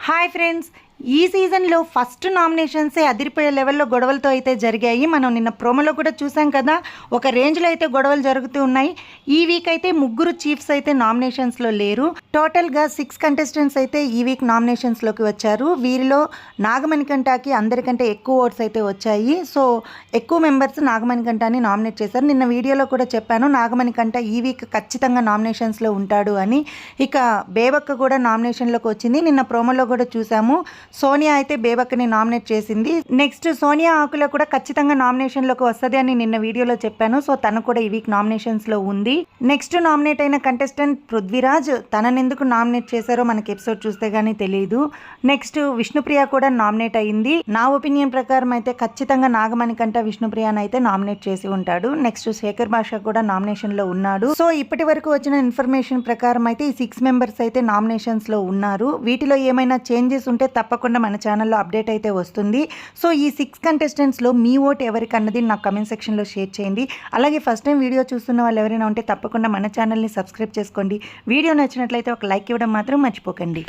Hi friends, ఈ సీజన్లో first నామినేషన్సే అదిరిపోయే లెవెల్లో గొడవలతో అయితే జరిగాయి. మనం నిన్న ప్రోమోలో కూడా చూసాం కదా, ఒక రేంజ్లో అయితే గొడవలు జరుగుతూ ఉన్నాయి. ఈ వీక్ అయితే ముగ్గురు చీఫ్స్ అయితే నామినేషన్స్లో లేరు. టోటల్గా 6 కంటెస్టెంట్స్ అయితే ఈ వీక్ నామినేషన్స్లోకి వచ్చారు. వీరిలో నాగమణికంఠకి అందరికంటే ఎక్కువ ఓట్స్ అయితే వచ్చాయి. సో ఎక్కువ మెంబర్స్ నాగమణికంఠని నామినేట్ చేశారు. నిన్న వీడియోలో కూడా చెప్పాను, నాగమణికంఠ ఈ వీక్ ఖచ్చితంగా నామినేషన్స్లో ఉంటాడు అని. ఇక బేబక్క కూడా నామినేషన్లోకి వచ్చింది. నిన్న ప్రోమోలో కూడా చూసాము, సోనియా అయితే బేబక్కని నామినేట్ చేసింది. నెక్స్ట్ సోనియా ఆకుల కూడా ఖచ్చితంగా నామినేషన్లోకి వస్తుంది అని నిన్న వీడియోలో చెప్పాను. సో తను కూడా ఈ వీక్ నామినేషన్స్లో ఉంది. నెక్స్ట్ నామినేట్ అయిన కంటెస్టెంట్ పృథ్వీరాజ్. తనని ఎందుకు నామినేట్ చేశారో మనకి ఎపిసోడ్ చూస్తే గానీ తెలియదు. నెక్స్ట్ విష్ణుప్రియ కూడా నామినేట్ అయింది. నా ఒపీనియన్ ప్రకారం అయితే ఖచ్చితంగా నాగమణికంఠ విష్ణుప్రియని అయితే నామినేట్ చేసి ఉంటాడు. నెక్స్ట్ శేఖర్ భాష కూడా నామినేషన్లో ఉన్నాడు. సో ఇప్పటి వరకు వచ్చిన ఇన్ఫర్మేషన్ ప్రకారం అయితే ఈ 6 మెంబర్స్ అయితే నామినేషన్స్లో ఉన్నారు. వీటిలో ఏమైనా చేంజెస్ ఉంటే తప్పకుండా మన ఛానల్లో అప్డేట్ అయితే వస్తుంది. సో ఈ 6 కంటెస్టెంట్స్లో మీ ఓట్ ఎవరికి అన్నది నాకు కమెంట్ సెక్షన్లో షేర్ చేయండి. అలాగే ఫస్ట్ టైం వీడియో చూస్తున్న వాళ్ళు ఎవరైనా ఉంటే తప్పకుండా మన ఛానల్ని సబ్స్క్రైబ్ చేసుకోండి. వీడియో నచ్చినట్లయితే ఒక లైక్ ఇవ్వడం మాత్రం మర్చిపోకండి.